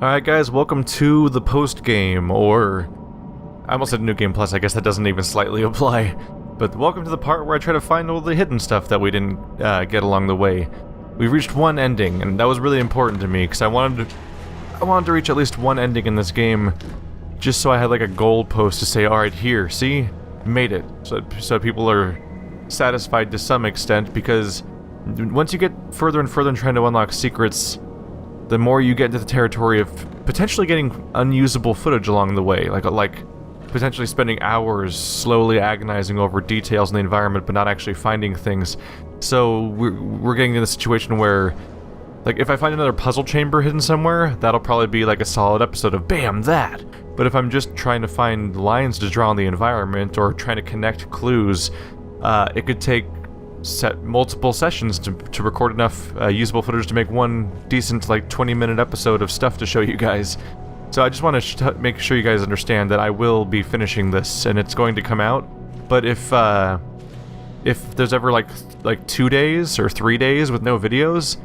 Alright guys, welcome to the post-game, or... I almost said New Game Plus, I guess that doesn't even slightly apply. But welcome to the part where I try to find all the hidden stuff that we didn't get along the way. We've reached one ending, and that was really important to me, because I wanted to reach at least one ending in this game, just so I had like a goal post to say, alright, here, see? Made it. So people are satisfied to some extent, because once you get further and further in trying to unlock secrets, the more you get into the territory of potentially getting unusable footage along the way, like potentially spending hours slowly agonizing over details in the environment but not actually finding things. So we're getting in a situation where, like, if I find another puzzle chamber hidden somewhere, that'll probably be like a solid episode of BAM! That! But if I'm just trying to find lines to draw in the environment or trying to connect clues, it could take multiple sessions to record enough usable footage to make one decent, like, 20-minute episode of stuff to show you guys. So I just want to make sure you guys understand that I will be finishing this, and it's going to come out. But if there's ever like 2 days or 3 days with no videos,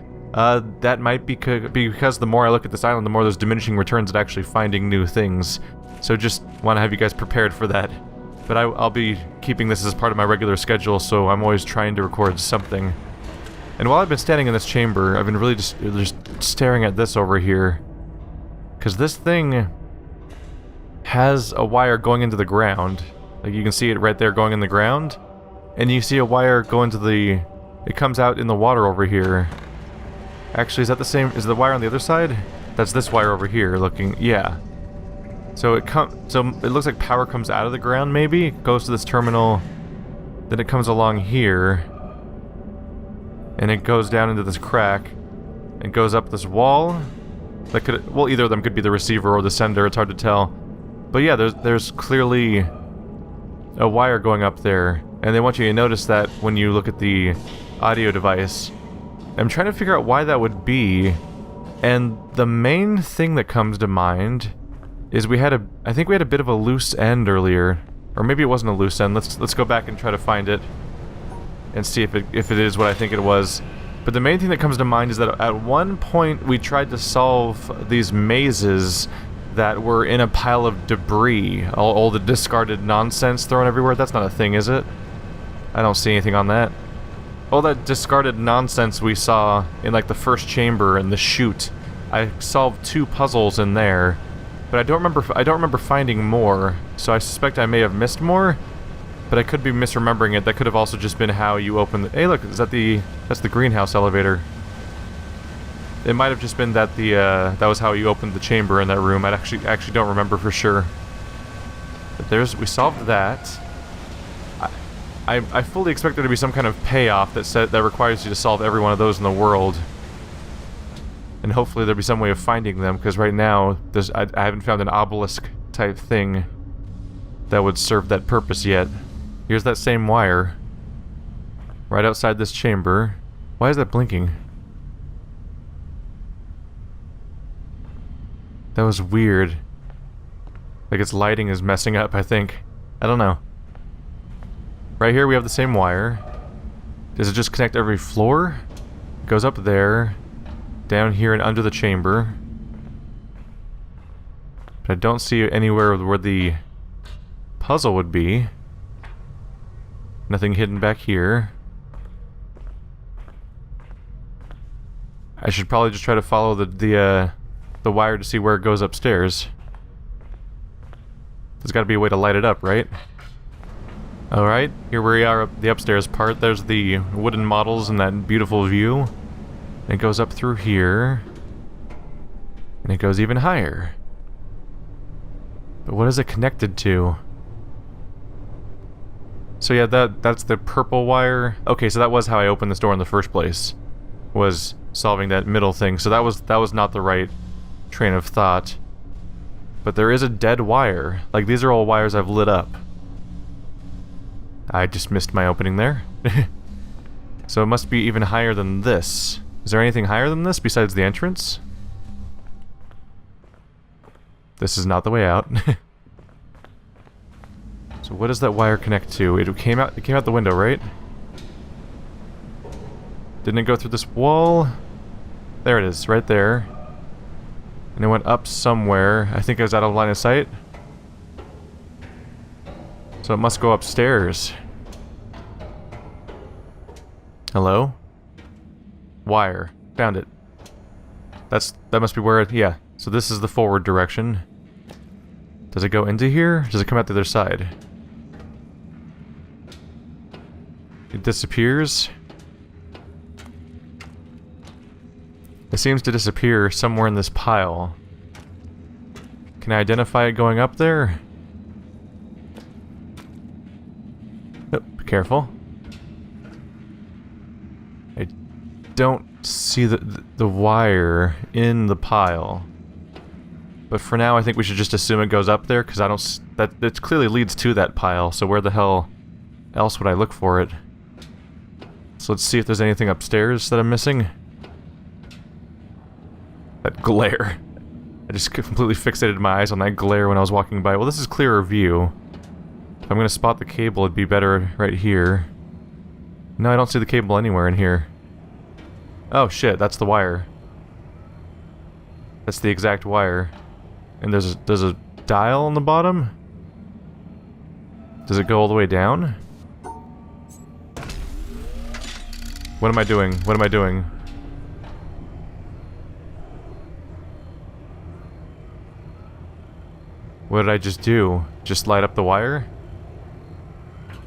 that might be because the more I look at this island, the more there's diminishing returns at actually finding new things. So just want to have you guys prepared for that. But I'll be keeping this as part of my regular schedule, so I'm always trying to record something. And while I've been standing in this chamber, I've been really just staring at this over here. Because this thing has a wire going into the ground. Like, you can see it right there going in the ground. And you see a wire go into the... It comes out in the water over here. Actually, is that the same... Is the wire on the other side? That's this wire over here looking... Yeah. So it looks like power comes out of the ground, maybe? It goes to this terminal, then it comes along here, and it goes down into this crack, and goes up this wall. That could... Well, either of them could be the receiver or the sender, it's hard to tell. But yeah, there's clearly a wire going up there, and they want you to notice that when you look at the audio device. I'm trying to figure out why that would be, and the main thing that comes to mind is I think we had a bit of a loose end earlier. Or maybe it wasn't a loose end. Let's go back and try to find it and see if it is what I think it was. But the main thing that comes to mind is that at one point we tried to solve these mazes that were in a pile of debris. All the discarded nonsense thrown everywhere. That's not a thing, is it? I don't see anything on that. All that discarded nonsense we saw in like the first chamber and the chute. I solved 2 puzzles in there. But I don't remember finding more, so I suspect I may have missed more, but I could be misremembering it. That could have also just been how you open the... Hey, look, that's the greenhouse elevator. It might have just been that that was how you opened the chamber in that room. I actually don't remember for sure. But we solved that. I fully expect there to be some kind of payoff that requires you to solve every one of those in the world. And hopefully there'll be some way of finding them, because right now I haven't found an obelisk type thing that would serve that purpose yet. Here's that same wire right outside this chamber. Why is that blinking? That was weird. Like its lighting is messing up, I think. I don't know. Right here we have the same wire. Does it just connect every floor? It goes up there. Down here and under the chamber. But I don't see anywhere where the puzzle would be. Nothing hidden back here. I should probably just try to follow the wire to see where it goes upstairs. There's got to be a way to light it up, right? Alright, here we are at the upstairs part. There's the wooden models and that beautiful view. It goes up through here, and it goes even higher. But what is it connected to? So yeah, that's the purple wire. Okay, so that was how I opened this door in the first place, was solving that middle thing. So that was not the right train of thought. But there is a dead wire. Like, these are all wires I've lit up. I just missed my opening there. So it must be even higher than this. Is there anything higher than this besides the entrance? This is not the way out. So what does that wire connect to? It came out the window, right? Didn't it go through this wall? There it is, right there. And it went up somewhere. I think I was out of line of sight. So it must go upstairs. Hello? Wire. Found it. That must be where it... yeah. So this is the forward direction. Does it go into here? Does it come out the other side? It disappears. It seems to disappear somewhere in this pile. Can I identify it going up there? Oh, be careful. I don't see the wire in the pile. But for now, I think we should just assume it goes up there, because I don't... that clearly leads to that pile, so where the hell else would I look for it? So let's see if there's anything upstairs that I'm missing. That glare. I just completely fixated my eyes on that glare when I was walking by. Well, this is clearer view. If I'm gonna spot the cable, it'd be better right here. No, I don't see the cable anywhere in here. Oh shit, that's the wire. That's the exact wire. And there's a dial on the bottom? Does it go all the way down? What am I doing? What am I doing? What did I just do? Just light up the wire?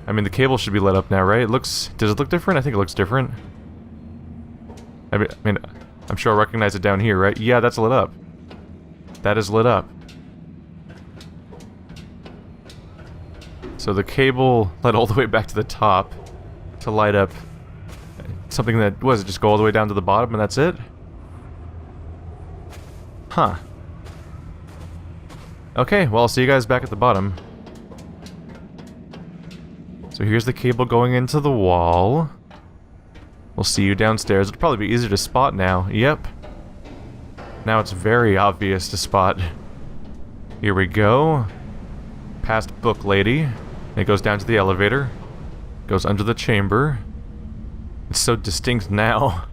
I mean, the cable should be lit up now, right? It looks... does it look different? I think it looks different. I mean, I'm sure I'll recognize it down here, right? Yeah, that's lit up. That is lit up. So the cable led all the way back to the top to light up something that... was it just go all the way down to the bottom and that's it? Huh. Okay, well, I'll see you guys back at the bottom. So here's the cable going into the wall. We'll see you downstairs. It'll probably be easier to spot now. Yep. Now it's very obvious to spot. Here we go. Past book lady. It goes down to the elevator. Goes under the chamber. It's so distinct now.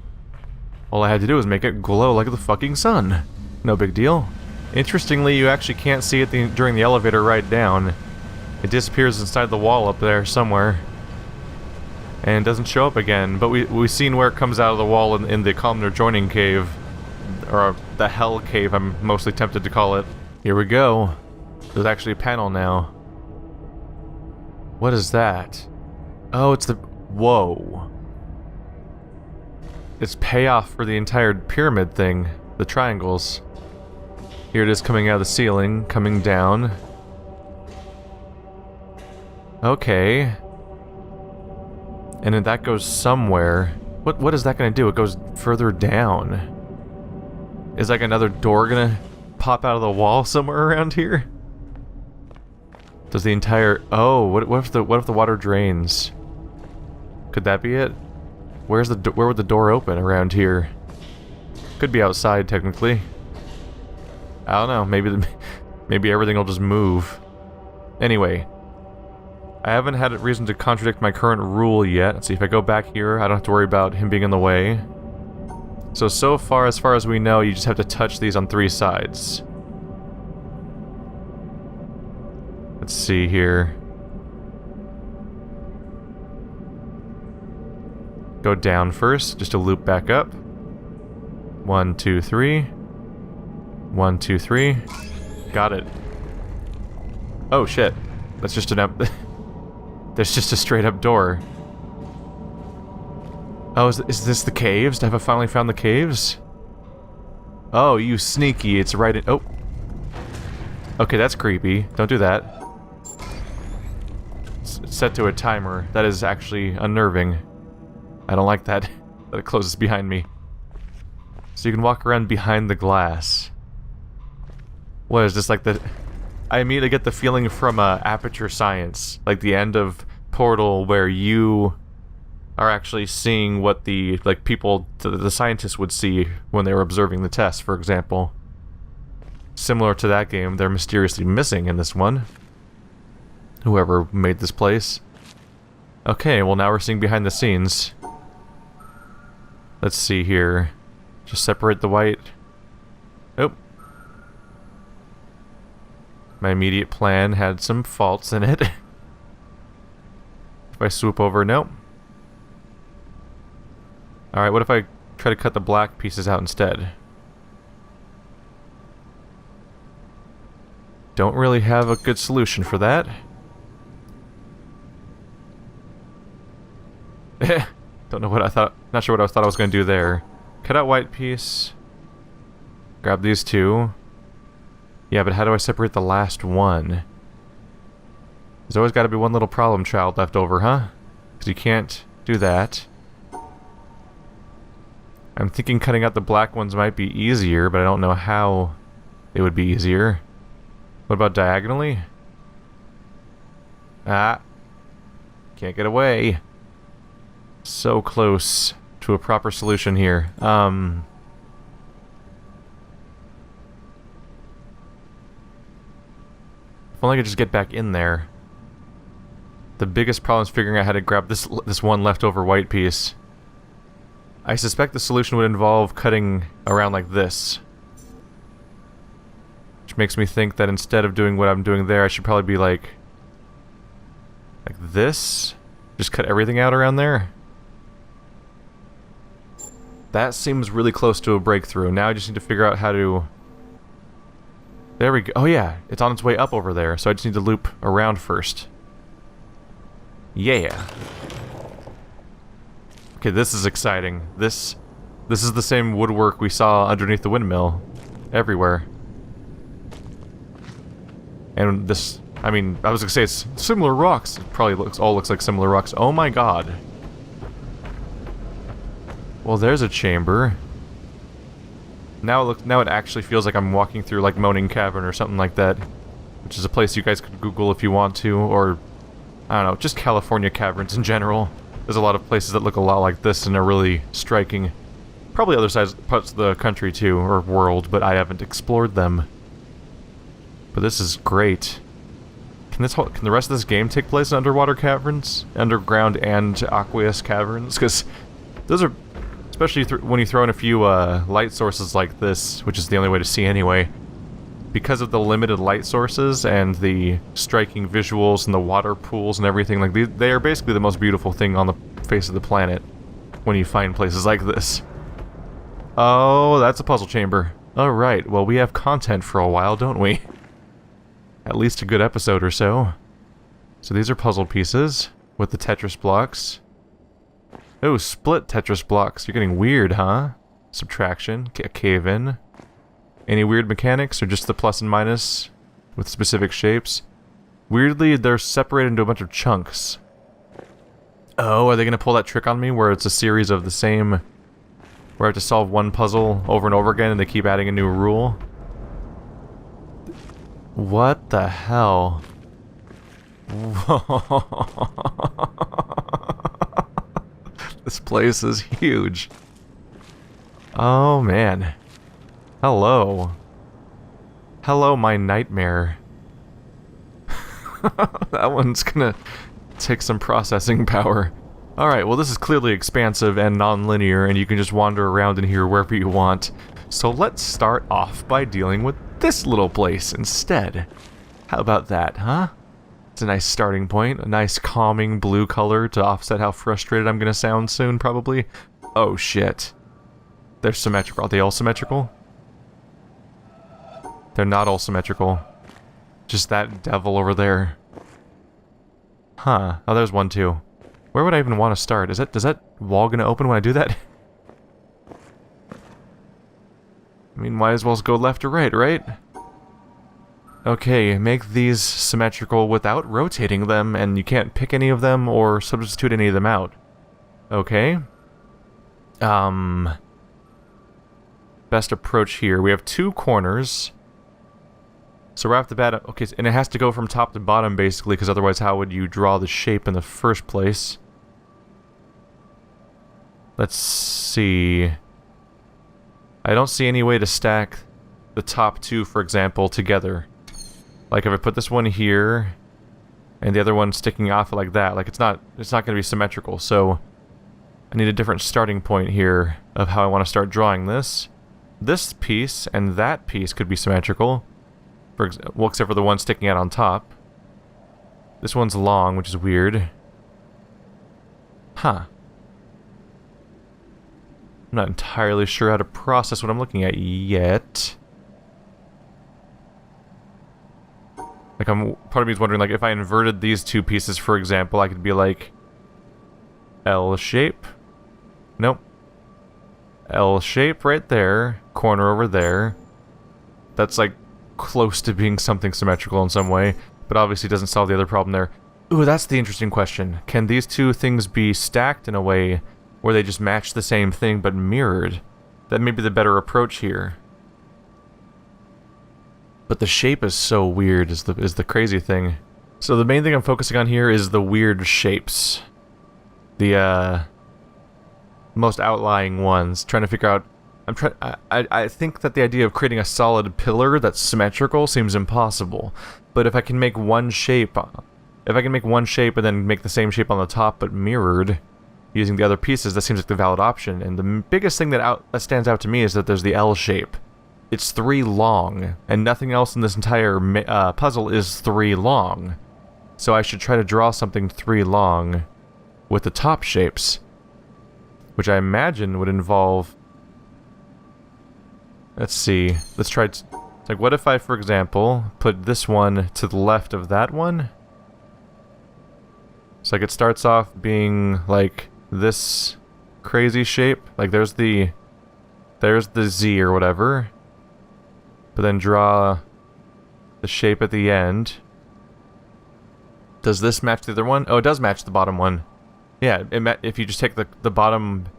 All I had to do was make it glow like the fucking sun. No big deal. Interestingly, you actually can't see it during the elevator ride down. It disappears inside the wall up there somewhere. And doesn't show up again, but we've seen where it comes out of the wall in the columnar joining cave. Or the hell cave, I'm mostly tempted to call it. Here we go. There's actually a panel now. What is that? Oh, it's the... whoa. It's payoff for the entire pyramid thing. The triangles. Here it is coming out of the ceiling, coming down. Okay. And then that goes somewhere. What is that gonna do? It goes further down. Is like another door gonna pop out of the wall somewhere around here? Does the entire... oh, what if the water drains? Could that be it? Where would the door open around here? Could be outside technically. I don't know, maybe everything will just move. Anyway, I haven't had a reason to contradict my current rule yet. Let's see, if I go back here, I don't have to worry about him being in the way. So far as we know, you just have to touch these on 3 sides. Let's see here. Go down first, just to loop back up. 1, 2, 3. 1, 2, 3. Got it. Oh shit. That's just an there's just a straight up door. Oh, is this the caves? Have I finally found the caves? Oh, you sneaky. It's right in... oh. Okay, that's creepy. Don't do that. It's set to a timer. That is actually unnerving. I don't like that. That it closes behind me. So you can walk around behind the glass. What is this, like the... I immediately get the feeling from Aperture Science. Like the end of Portal where you are actually seeing what the, like, people, the scientists would see when they were observing the test, for example. Similar to that game, they're mysteriously missing in this one. Whoever made this place. Okay, well now we're seeing behind the scenes. Let's see here. Just separate the white. Oh. My immediate plan had some faults in it. If I swoop over, nope. Alright, what if I try to cut the black pieces out instead? Don't really have a good solution for that. Don't know what I thought. Not sure what I thought I was going to do there. Cut out white piece. Grab these two. Yeah, but how do I separate the last one? There's always got to be one little problem child left over, huh? Because you can't do that. I'm thinking cutting out the black ones might be easier, but I don't know how it would be easier. What about diagonally? Ah. Can't get away. So close to a proper solution here. If only I could just get back in there. The biggest problem is figuring out how to grab this one leftover white piece. I suspect the solution would involve cutting around like this. Which makes me think that instead of doing what I'm doing there, I should probably be like this? Just cut everything out around there? That seems really close to a breakthrough. Now I just need to figure out how to... There we go. Oh yeah, it's on its way up over there, so I just need to loop around first. Yeah. Okay, this is exciting. This is the same woodwork we saw underneath the windmill. Everywhere. And this... I mean, I was gonna say it's similar rocks. It probably all looks like similar rocks. Oh my god. Well, there's a chamber. Now it actually feels like I'm walking through like Moaning Cavern or something like that, which is a place you guys could Google if you want to, or I don't know, just California caverns in general. There's a lot of places that look a lot like this and are really striking. Probably other parts of the country too, or world, but I haven't explored them. But this is great. Can the rest of this game take place in underwater caverns, underground and aqueous caverns? Because those are, especially when you throw in a few light sources like this, which is the only way to see anyway, because of the limited light sources and the striking visuals and the water pools and everything, like they are basically the most beautiful thing on the face of the planet when you find places like this. Oh, that's a puzzle chamber. Alright, well we have content for a while, don't we? At least a good episode or so. So these are puzzle pieces with the Tetris blocks. Oh, split Tetris blocks. You're getting weird, huh? Subtraction, a cave-in. Any weird mechanics, or just the plus and minus with specific shapes? Weirdly, they're separated into a bunch of chunks. Oh, are they gonna pull that trick on me where it's a series of the same... where I have to solve one puzzle over and over again and they keep adding a new rule? What the hell? This place is huge. Oh man. Hello. Hello, my nightmare. That one's gonna take some processing power. Alright, well this is clearly expansive and non-linear, and you can just wander around in here wherever you want. So let's start off by dealing with this little place instead. How about that, huh? It's a nice starting point, a nice calming blue color to offset how frustrated I'm gonna sound soon, probably. Oh shit. They're symmetrical. Are they all symmetrical? They're not all symmetrical. Just that devil over there. Huh. Oh, there's one too. Where would I even want to start? Does that wall gonna open when I do that? I mean, might as well go left or right? Okay, make these symmetrical without rotating them, and you can't pick any of them or substitute any of them out. Okay. Best approach here. We have two corners. So right off the bat, okay, and it has to go from top to bottom basically, because otherwise how would you draw the shape in the first place? Let's see. I don't see any way to stack the top two, for example, together. Like if I put this one here and the other one sticking off like that, like it's not going to be symmetrical. So I need a different starting point here of how I want to start drawing this. This piece and that piece could be symmetrical. Well, except for the one sticking out on top. This one's long, which is weird. Huh. I'm not entirely sure how to process what I'm looking at yet. Like, part of me is wondering, like, if I inverted these two pieces, for example, I could be like... L shape? Nope. L shape right there. Corner over there. That's, like, close to being something symmetrical in some way, but obviously doesn't solve the other problem there. Ooh, that's the interesting question. Can these two things be stacked in a way where they just match the same thing but mirrored? That may be the better approach here. But the shape is so weird is the crazy thing. So the main thing I'm focusing on here is the weird shapes. The most outlying ones. Trying to figure out... I think that the idea of creating a solid pillar that's symmetrical seems impossible. But if I can make one shape... If I can make one shape and then make the same shape on the top but mirrored, using the other pieces, that seems like the valid option. And the biggest thing that stands out to me is that there's the L shape. It's 3 long, and nothing else in this entire puzzle is 3 long. So I should try to draw something 3 long with the top shapes, which I imagine would involve... Let's see. Let's try... It's like, what if I, for example, put this one to the left of that one? So, like, it starts off being, like, this crazy shape. Like, there's the Z or whatever. But then draw the shape at the end. Does this match the other one? Oh, it does match the bottom one. Yeah, if you just take the bottom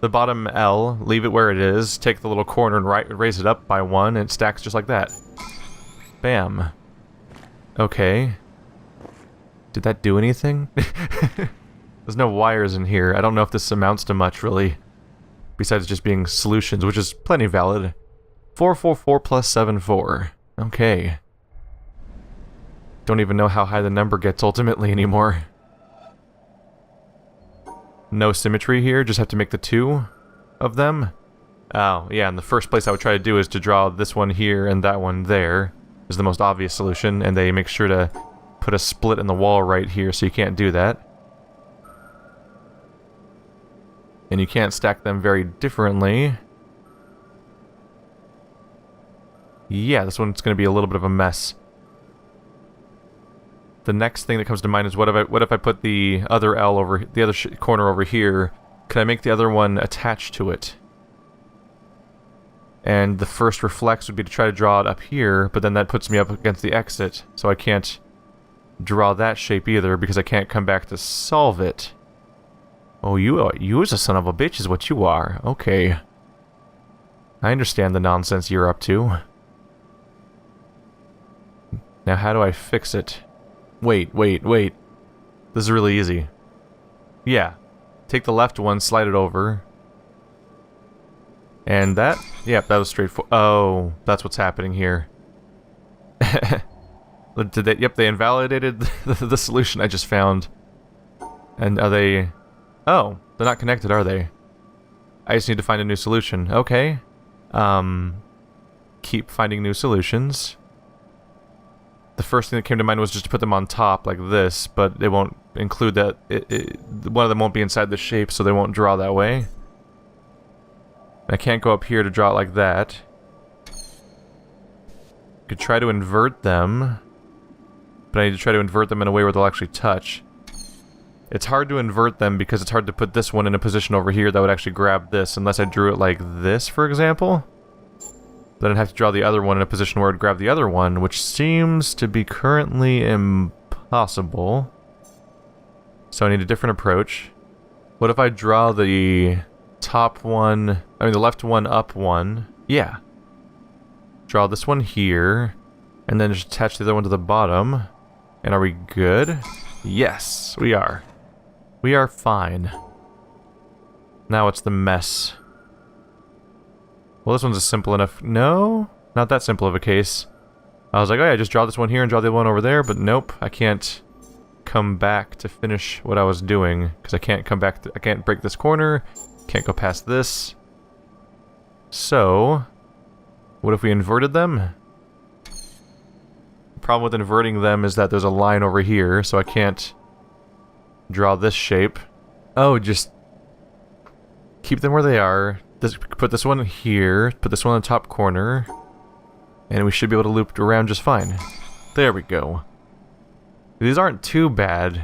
L, leave it where it is, take the little corner and raise it up by 1, and it stacks just like that. Bam. Okay. Did that do anything? There's no wires in here. I don't know if this amounts to much, really. Besides just being solutions, which is plenty valid. 444 plus 74. Okay. Don't even know how high the number gets ultimately anymore. No symmetry here, just have to make the 2 of them. Oh, yeah, in the first place I would try to do is to draw this one here and that one there. Is the most obvious solution, and they make sure to put a split in the wall right here, so you can't do that. And you can't stack them very differently. Yeah, this one's going to be a little bit of a mess. The next thing that comes to mind is what if I put the other L over the other corner over here? Could I make the other one attached to it? And the first reflex would be to try to draw it up here, but then that puts me up against the exit, so I can't draw that shape either because I can't come back to solve it. Oh, you is a son of a bitch is what you are. Okay. I understand the nonsense you're up to. Now how do I fix it? Wait. This is really easy. Yeah. Take the left one, slide it over. And that? Yep, that was straightforward. Oh, that's what's happening here. Yep, they invalidated the solution I just found. And are they... Oh, they're not connected, are they? I just need to find a new solution. Okay. Keep finding new solutions. The first thing that came to mind was just to put them on top like this, but they won't include that. One of them won't be inside the shape, so they won't draw that way. I can't go up here to draw it like that. Could try to invert them, but I need to try to invert them in a way where they'll actually touch. It's hard to invert them because it's hard to put this one in a position over here that would actually grab this, unless I drew it like this, for example. Then I'd have to draw the other one in a position where it would grab the other one, which seems to be currently impossible. So I need a different approach. What if I draw the top one, the left one up one? Yeah. Draw this one here, and then just attach the other one to the bottom. And are we good? Yes, we are. We are fine. Now it's the mess. Well, this one's a simple enough... No? Not that simple of a case. I was like, oh yeah, just draw this one here and draw the other one over there, but nope, I can't come back to finish what I was doing, because I can't come back I can't break this corner, can't go past this. So, what if we inverted them? problem with inverting them is that there's a line over here, so I can't draw this shape. Oh, just keep them where they are. Put this one here, put this one in the top corner, and we should be able to loop around just fine. There we go. These aren't too bad.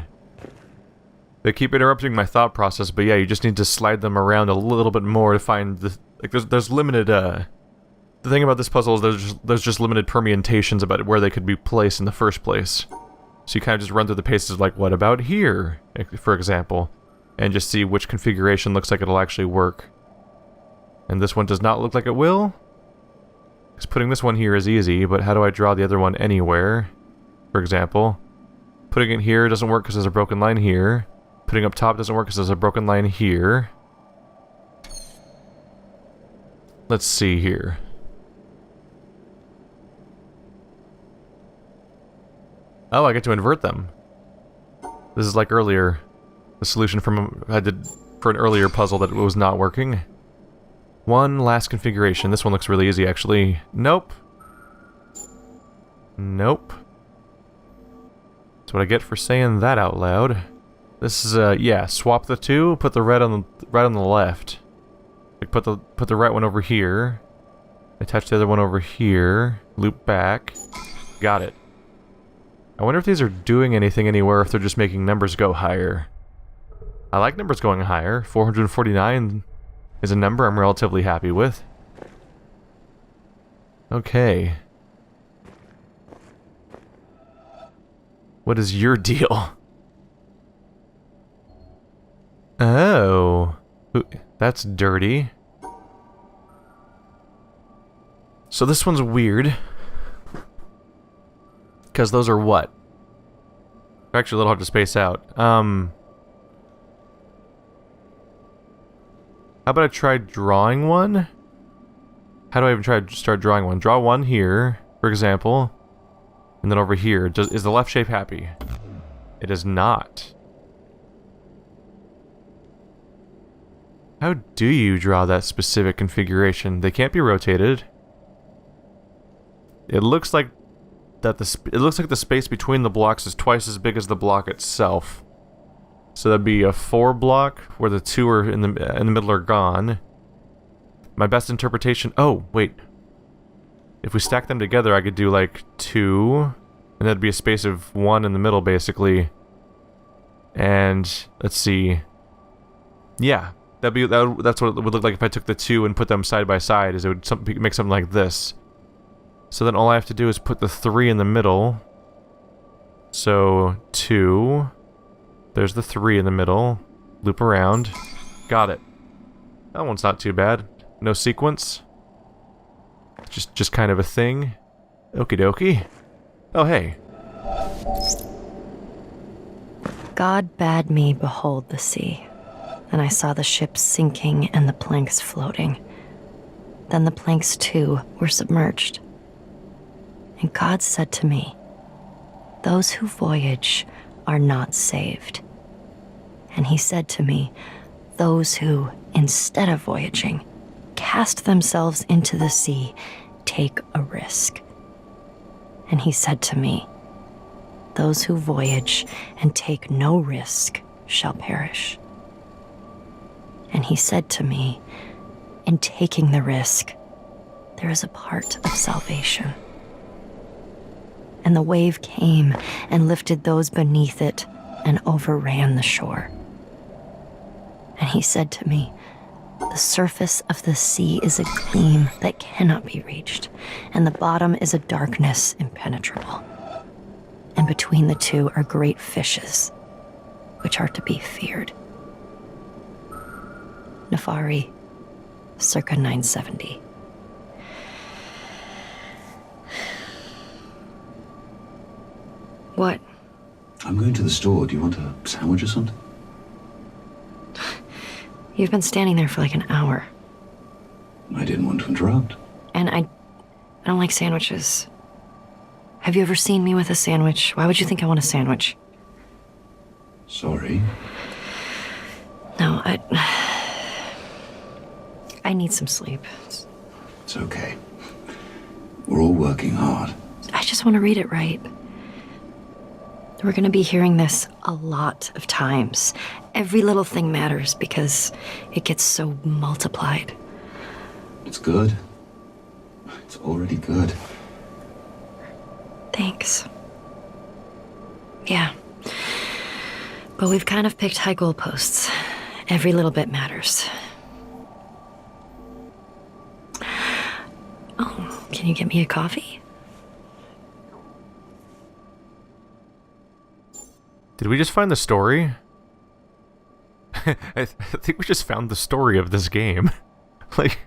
They keep interrupting my thought process, but yeah, you just need to slide them around a little bit more to find the... Like, there's limited, The thing about this puzzle is there's just limited permutations about where they could be placed in the first place. So you kind of just run through the paces like, what about here, for example? And just see which configuration looks like it'll actually work. And this one does not look like it will. Because putting this one here is easy, but how do I draw the other one anywhere? For example, putting it here doesn't work because there's a broken line here. Putting up top doesn't work because there's a broken line here. Let's see here. Oh, I get to invert them. This is like earlier. The solution from I did for an earlier puzzle that was not working. One last configuration. This one looks really easy, actually. Nope. Nope. That's what I get for saying that out loud. This is yeah. Swap the two. Put the red on the left. Like put the right one over here. Attach the other one over here. Loop back. Got it. I wonder if these are doing anything anywhere, if they're just making numbers go higher. I like numbers going higher. 449 is a number I'm relatively happy with. Okay. What is your deal? Oh. That's dirty. So this one's weird. Because those are what? They're actually a little hard to space out. How about I try drawing one? How do I even try to start drawing one? Draw one here, for example. And then over here. Is the left shape happy? It is not. How do you draw that specific configuration? They can't be rotated. It looks like that the space between the blocks is twice as big as the block itself. So that'd be a 4 block where the 2 are in the middle are gone. My best interpretation. Oh wait, if we stack them together, I could do like 2, and that'd be a space of 1 in the middle, basically. And let's see. Yeah, that's what it would look like if I took the 2 and put them side by side. Is it would make something like this. So then all I have to do is put the 3 in the middle. So 2. There's the 3 in the middle. Loop around. Got it. That one's not too bad. No sequence. Just kind of a thing. Okie dokie. Oh, hey. God bade me behold the sea, and I saw the ships sinking and the planks floating. Then the planks too were submerged. And God said to me, "Those who voyage are not saved." And he said to me, "Those who, instead of voyaging, cast themselves into the sea, take a risk." And he said to me, "Those who voyage and take no risk shall perish." And he said to me, "In taking the risk, there is a part of salvation." And the wave came and lifted those beneath it and overran the shore. And he said to me, "The surface of the sea is a gleam that cannot be reached, and the bottom is a darkness impenetrable. And between the two are great fishes, which are to be feared." Nefari, circa 970. What? I'm going to the store. Do you want a sandwich or something? You've been standing there for like an hour. I didn't want to interrupt. And I don't like sandwiches. Have you ever seen me with a sandwich? Why would you think I want a sandwich? Sorry. No, I need some sleep. It's okay. We're all working hard. just want to read it right. We're going to be hearing this a lot of times. Every little thing matters because it gets so multiplied. It's good. It's already good. Thanks. Yeah. But we've kind of picked high goalposts. Every little bit matters. Oh, can you get me a coffee? Did we just find the story? I think we just found the story of this game. Like,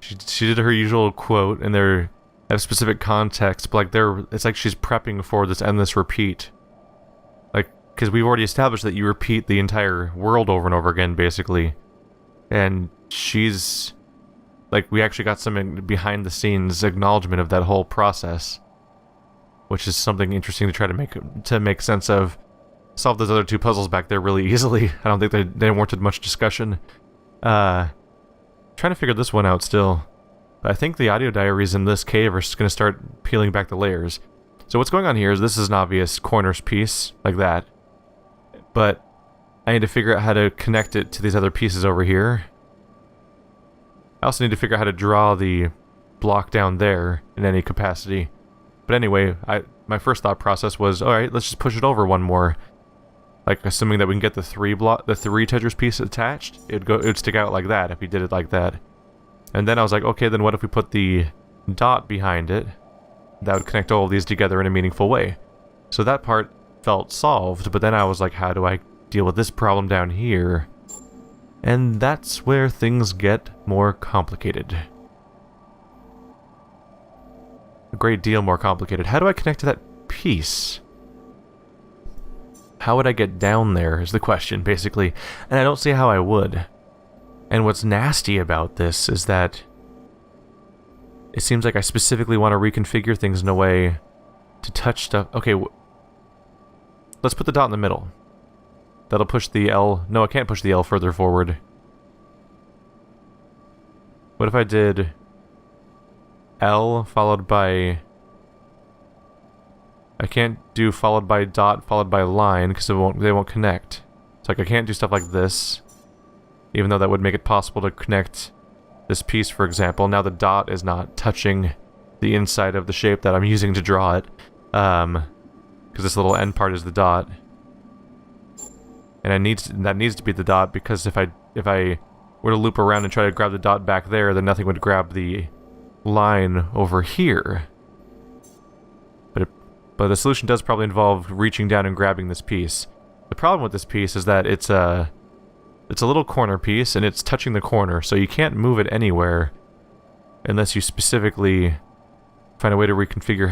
she did her usual quote, and they have specific context, but like it's like she's prepping for this endless repeat. Like, because we've already established that you repeat the entire world over and over again, basically. And she's... Like, we actually got some behind-the-scenes acknowledgement of that whole process. Which is something interesting to try to make sense of. Solve those other two puzzles back there really easily. I don't think they warranted much discussion. Trying to figure this one out still. But I think the audio diaries in this cave are just going to start peeling back the layers. So what's going on here is this is an obvious corners piece, like that. But I need to figure out how to connect it to these other pieces over here. I also need to figure out how to draw the block down there in any capacity. But anyway, my first thought process was, alright, let's just push it over one more. Like, assuming that we can get the three Tetris piece attached, it would stick out like that if you did it like that. And then I was like, okay, then what if we put the dot behind it? That would connect all of these together in a meaningful way. So that part felt solved, but then I was like, how do I deal with this problem down here? And that's where things get more complicated. A great deal more complicated. How do I connect to that piece? How would I get down there is the question, basically. And I don't see how I would. And what's nasty about this is that it seems like I specifically want to reconfigure things in a way to touch stuff. Okay, let's put the dot in the middle. That'll push the L. No, I can't push the L further forward. What if I did L followed by... I can't do followed by dot followed by line because they won't connect. It's like I can't do stuff like this, even though that would make it possible to connect this piece, for example. Now the dot is not touching the inside of the shape that I'm using to draw it, because this little end part is the dot, and that needs to be the dot, because if I were to loop around and try to grab the dot back there, then nothing would grab the line over here. But the solution does probably involve reaching down and grabbing this piece. The problem with this piece is that it's a little corner piece, and it's touching the corner, so you can't move it anywhere unless you specifically find a way to reconfigure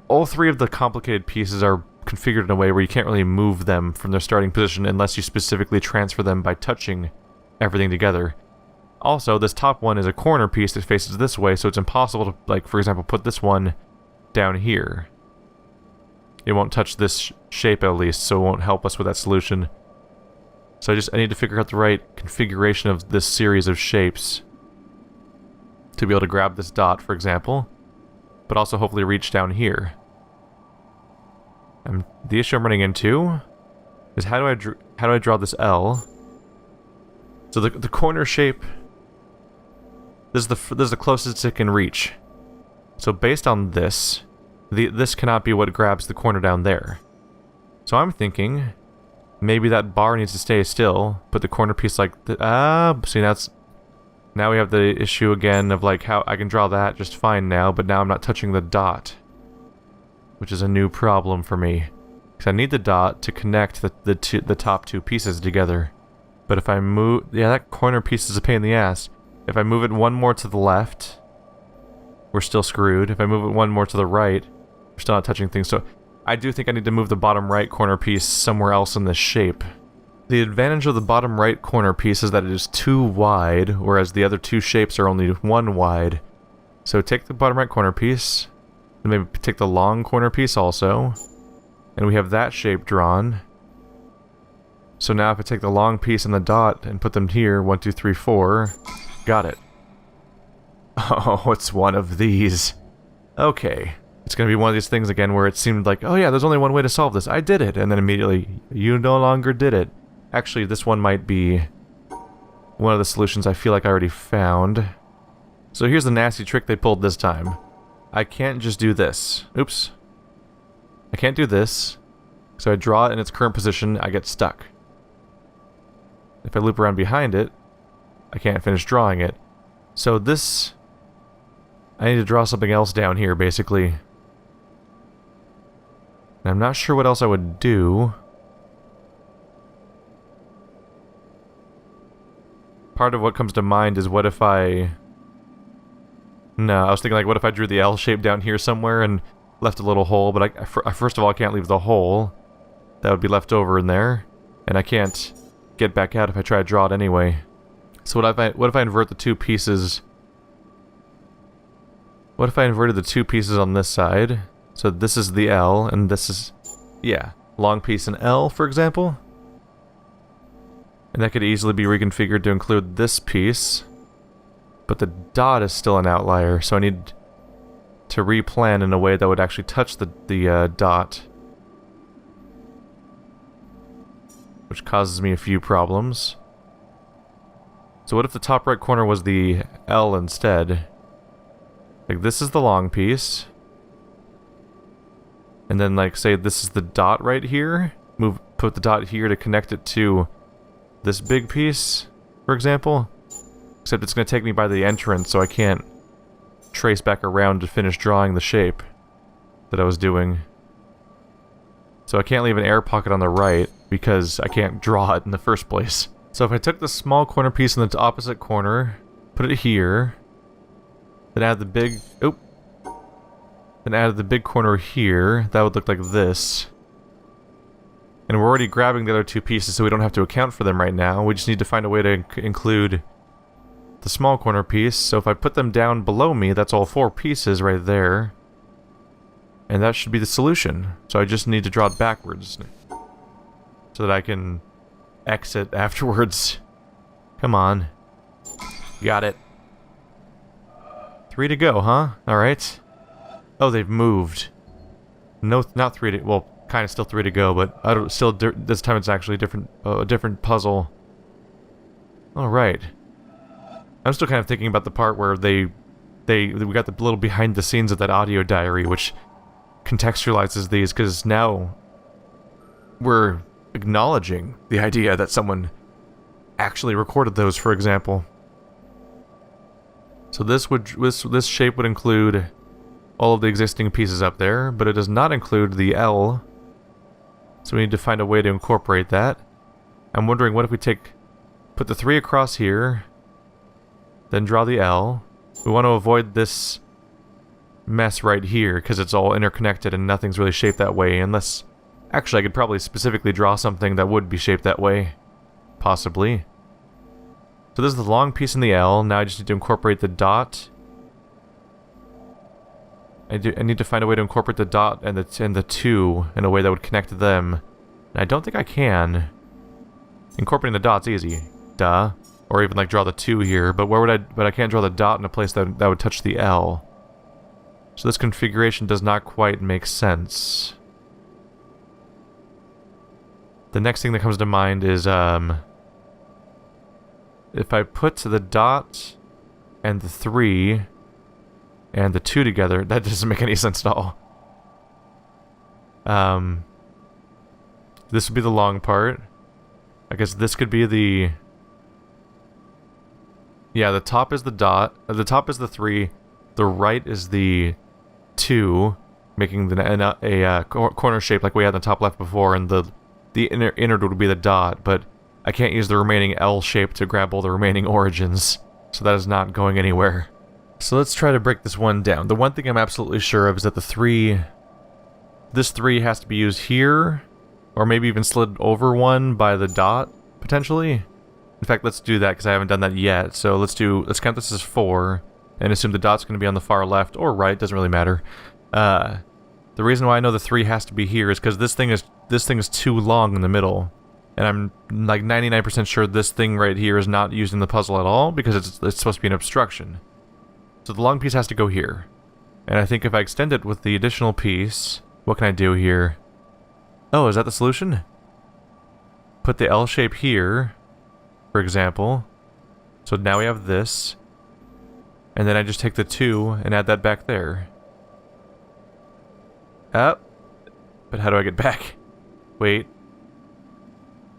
all three of the complicated pieces are configured in a way where you can't really move them from their starting position unless you specifically transfer them by touching everything together. Also, this top one is a corner piece that faces this way, so it's impossible to, like, for example, put this one down here. It won't touch this shape, at least, so it won't help us with that solution. So I need to figure out the right configuration of this series of shapes to be able to grab this dot, for example, but also hopefully reach down here. The issue I'm running into is how do I draw this L? So the corner shape... This is the closest it can reach. So based on this, this cannot be what grabs the corner down there. So I'm thinking maybe that bar needs to stay still, put the corner piece like see, now we have the issue again of like how I can draw that just fine now, but now I'm not touching the dot, which is a new problem for me. Because I need the dot to connect the top two pieces together. But if I move... Yeah, that corner piece is a pain in the ass. If I move it one more to the left, we're still screwed. If I move it one more to the right, we're still not touching things. So I do think I need to move the bottom right corner piece somewhere else in this shape. The advantage of the bottom right corner piece is that it is 2 wide, whereas the other two shapes are only 1 wide. So take the bottom right corner piece, and maybe take the long corner piece also, and we have that shape drawn. So now if I take the long piece and the dot and put them here, 1, 2, 3, 4, got it. Oh, it's one of these. Okay. It's gonna be one of these things again where it seemed like, oh yeah, there's only one way to solve this. I did it. And then immediately, you no longer did it. Actually, this one might be one of the solutions I feel like I already found. So here's the nasty trick they pulled this time. I can't just do this. Oops. I can't do this. So I draw it in its current position, I get stuck. If I loop around behind it, I can't finish drawing it. So this... I need to draw something else down here, basically. And I'm not sure what else I would do. Part of what comes to mind is what if I... No, I was thinking like, what if I drew the L shape down here somewhere and left a little hole, but first of all, I can't leave the hole. That would be left over in there. And I can't get back out if I try to draw it anyway. So what if I invert the two pieces? What if I inverted the two pieces on this side? So this is the L, and this is... Yeah, long piece in L, for example. And that could easily be reconfigured to include this piece. But the dot is still an outlier, so I need to replan in a way that would actually touch the dot. Which causes me a few problems. So what if the top right corner was the L instead? Like this is the long piece. And then like say this is the dot right here. Put the dot here to connect it to this big piece, for example. Except it's going to take me by the entrance, so I can't trace back around to finish drawing the shape that I was doing. So I can't leave an air pocket on the right, because I can't draw it in the first place. So if I took the small corner piece in the opposite corner, put it here, then add the big... Oop! Then add the big corner here, that would look like this. And we're already grabbing the other two pieces, so we don't have to account for them right now. We just need to find a way to include the small corner piece. So if I put them down below me, that's all four pieces right there. And that should be the solution. So I just need to draw it backwards, so that I can exit afterwards. Come on. Got it. 3 to go, huh? Alright. Oh, they've moved. No, not 3 to... Well, kind of still 3 to go, but still this time it's actually a different puzzle. Alright. I'm still kind of thinking about the part where we got the little behind the scenes of that audio diary, which contextualizes these, because now we're acknowledging the idea that someone actually recorded those, for example. So this shape would include all of the existing pieces up there, but it does not include the L. So we need to find a way to incorporate that. I'm wondering, what if we put the 3 across here, then draw the L. We want to avoid this mess right here, because it's all interconnected and nothing's really shaped that way, unless... Actually, I could probably specifically draw something that would be shaped that way. Possibly. So this is the long piece in the L. Now I just need to incorporate the dot. I need to find a way to incorporate the dot and the 2 in a way that would connect them. And I don't think I can. Incorporating the dot's easy. Duh. Or even like draw the 2 here, but I can't draw the dot in a place that would touch the L. So this configuration does not quite make sense. The next thing that comes to mind is, if I put the dot and the 3 and the 2 together, that doesn't make any sense at all. This would be the long part. I guess this could be the... Yeah, the top is the dot, the top is the 3, the right is the 2, making a corner shape like we had in the top left before, and the inner would be the dot, but I can't use the remaining L shape to grab all the remaining origins, so that is not going anywhere. So let's try to break this one down. The one thing I'm absolutely sure of is that this 3 has to be used here, or maybe even slid over one by the dot, potentially. In fact, let's do that, because I haven't done that yet. So let's count this as 4, and assume the dot's going to be on the far left, or right, doesn't really matter. The reason why I know the 3 has to be here is because this thing is too long in the middle. And I'm like 99% sure this thing right here is not used in the puzzle at all, because it's supposed to be an obstruction. So the long piece has to go here. And I think if I extend it with the additional piece, what can I do here? Oh, is that the solution? Put the L shape here, for example. So now we have this. And then I just take the 2 and add that back there. Up. But how do I get back? Wait.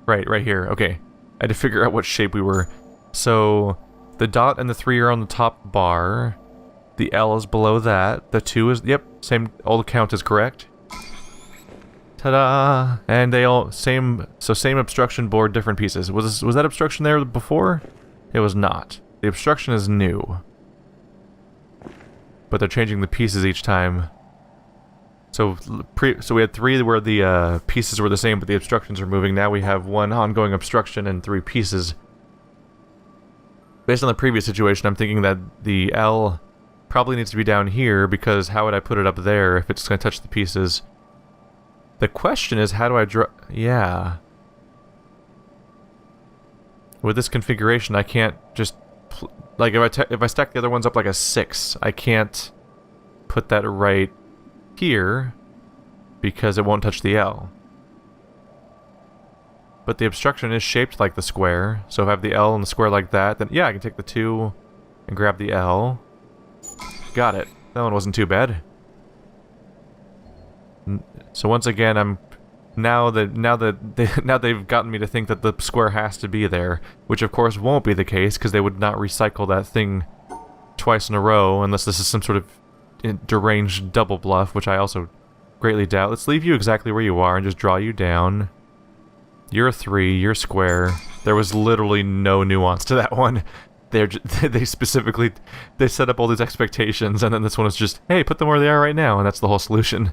Right here. Okay. I had to figure out what shape we were. So, the dot and the 3 are on the top bar. The L is below that. The 2 is... Yep, same... All the count is correct. Ta-da! And they all... Same obstruction board, different pieces. Was that obstruction there before? It was not. The obstruction is new. But they're changing the pieces each time. So we had 3 where the pieces were the same, but the obstructions are moving. Now we have 1 ongoing obstruction and 3 pieces. Based on the previous situation, I'm thinking that the L probably needs to be down here, because how would I put it up there if it's going to touch the pieces? The question is, how do I draw... Yeah. With this configuration, I can't just... Like, if I stack the other ones up like a 6, I can't put that right here, because it won't touch the L. But the obstruction is shaped like the square, so if I have the L and the square like that, then yeah, I can take the 2 and grab the L. Got it. That one wasn't too bad. So once again, I'm... Now they've gotten me to think that the square has to be there, which of course won't be the case, because they would not recycle that thing twice in a row, unless this is some sort of deranged double bluff, which I also greatly doubt. Let's leave you exactly where you are and just draw you down. You're a 3, you're square. There was literally no nuance to that one. They specifically... They set up all these expectations, and then this one is just, hey, put them where they are right now, and that's the whole solution.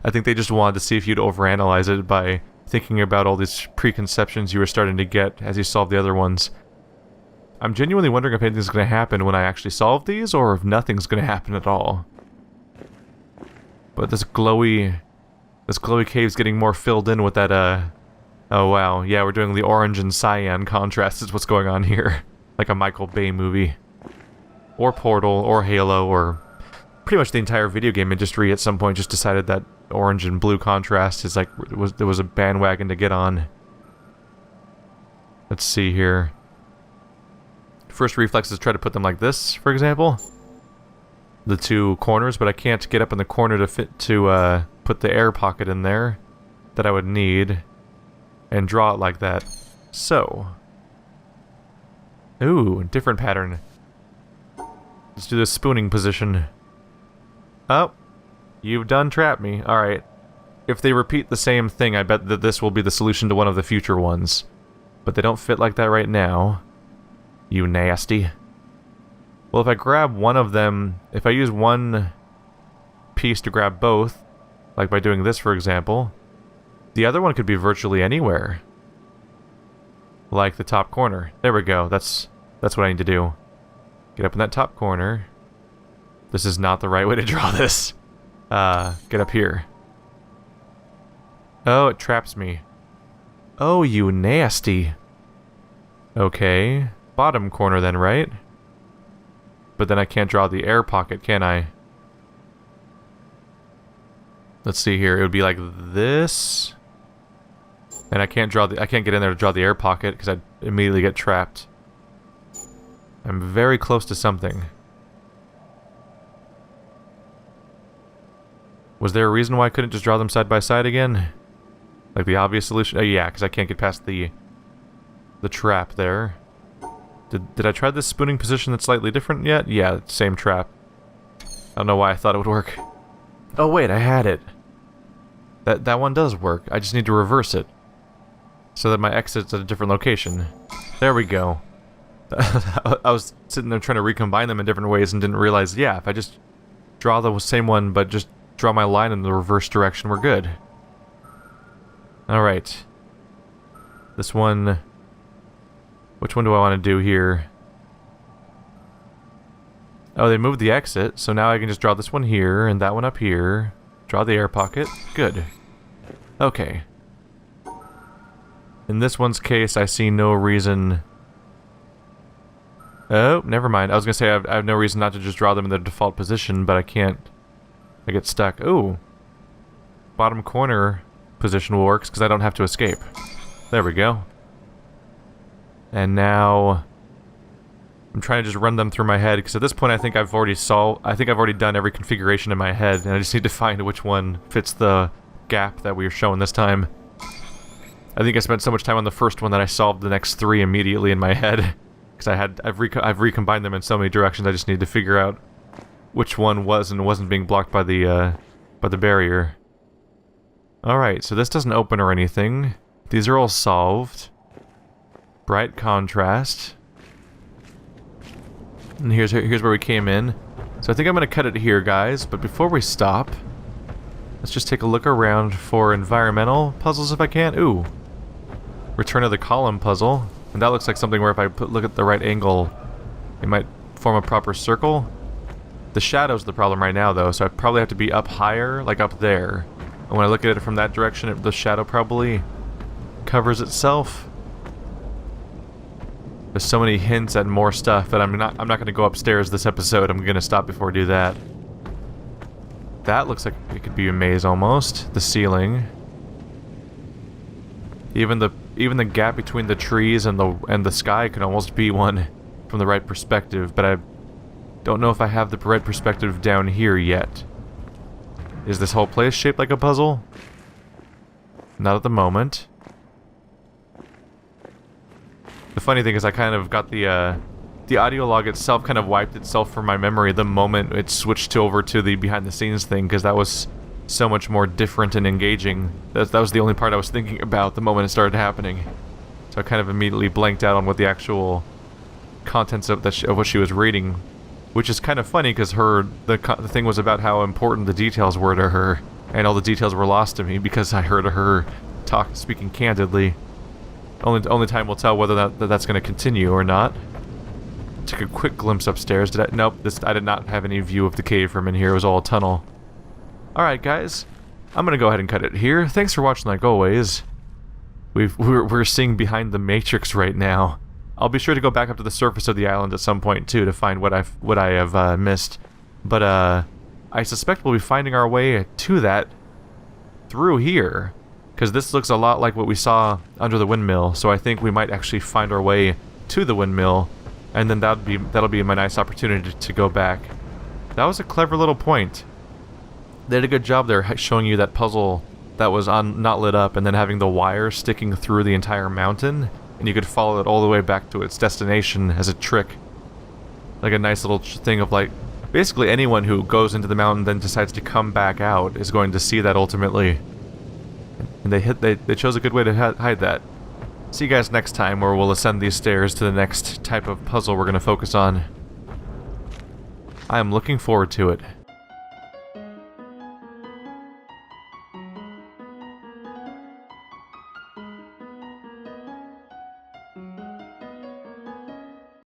I think they just wanted to see if you'd overanalyze it by thinking about all these preconceptions you were starting to get as you solved the other ones. I'm genuinely wondering if anything's going to happen when I actually solve these, or if nothing's going to happen at all. But this glowy cave's getting more filled in with that, oh wow, yeah, we're doing the orange and cyan contrast is what's going on here. Like a Michael Bay movie. Or Portal, or Halo, or... Pretty much the entire video game industry at some point just decided that orange and blue contrast is like... There was a bandwagon to get on. Let's see here. First reflex is try to put them like this, for example. The 2 corners, but I can't get up in the corner to put the air pocket in there that I would need and draw it like that. So, ooh, different pattern. Let's do the spooning position. Oh, you've done trapped me. Alright. If they repeat the same thing, I bet that this will be the solution to one of the future ones. But they don't fit like that right now. You nasty. Well, if I grab one of them, if I use one piece to grab both, like by doing this, for example, the other one could be virtually anywhere. Like the top corner. There we go. That's what I need to do. Get up in that top corner. This is not the right way to draw this. Get up here. Oh, it traps me. Oh, you nasty. Okay. Bottom corner then, right? But then I can't draw the air pocket, can I? Let's see here. It would be like this. And I can't get in there to draw the air pocket because I'd immediately get trapped. I'm very close to something. Was there a reason why I couldn't just draw them side by side again? Like the obvious solution? Oh yeah, because I can't get past the trap there. Did I try this spooning position that's slightly different yet? Yeah, same trap. I don't know why I thought it would work. Oh wait, I had it. That one does work. I just need to reverse it. So that my exit's at a different location. There we go. I was sitting there trying to recombine them in different ways and didn't realize, yeah, if I just draw the same one but just draw my line in the reverse direction, we're good. Alright. This one... Which one do I want to do here? Oh, they moved the exit, so now I can just draw this one here, and that one up here. Draw the air pocket. Good. Okay. In this one's case, I see no reason Oh, never mind. I was gonna say I have no reason not to just draw them in their default position, but I can't. I get stuck. Ooh. Bottom corner position works because I don't have to escape. There we go. And now I'm trying to just run them through my head because at this point I think I've already done every configuration in my head, and I just need to find which one fits the gap that we were showing this time. I think I spent so much time on the first one that I solved the next 3 immediately in my head because I've recombined them in so many directions. I just need to figure out which one was and wasn't being blocked by the barrier. Alright, so this doesn't open or anything. These are all solved. Bright contrast. And here's where we came in. So I think I'm going to cut it here, guys. But before we stop, let's just take a look around for environmental puzzles if I can. Ooh. Return of the column puzzle. And that looks like something where if I look at the right angle, it might form a proper circle. The shadow's the problem right now, though, so I probably have to be up higher, like up there. And when I look at it from that direction, the shadow probably covers itself. There's so many hints and more stuff that I'm not going to go upstairs this episode. I'm going to stop before I do that. That looks like it could be a maze almost. The ceiling. Even the gap between the trees and the sky can almost be one from the right perspective, but I don't know if I have the right perspective down here yet. Is this whole place shaped like a puzzle? Not at the moment. The funny thing is I kind of got the audio log itself kind of wiped itself from my memory the moment it switched over to the behind the scenes thing, because that was so much more different and engaging. That was the only part I was thinking about the moment it started happening. So I kind of immediately blanked out on what the actual contents of what she was reading, which is kind of funny because the thing was about how important the details were to her, and all the details were lost to me because I heard her speaking candidly. Only time will tell whether that's going to continue or not. Took a quick glimpse upstairs. Nope, I did not have any view of the cave from in here. It was all a tunnel. Alright, guys. I'm going to go ahead and cut it here. Thanks for watching, like always. We're seeing behind the matrix right now. I'll be sure to go back up to the surface of the island at some point, too, to find what I have missed. But, I suspect we'll be finding our way to that through here. Because this looks a lot like what we saw under the windmill, so I think we might actually find our way to the windmill, and then that'll be my nice opportunity to go back. That was a clever little point. They did a good job there showing you that puzzle that was not lit up, and then having the wire sticking through the entire mountain, and you could follow it all the way back to its destination as a trick. Like a nice little thing of like, basically anyone who goes into the mountain then decides to come back out is going to see that ultimately. And they chose a good way to hide that. See you guys next time, where we'll ascend these stairs to the next type of puzzle we're going to focus on. I am looking forward to it.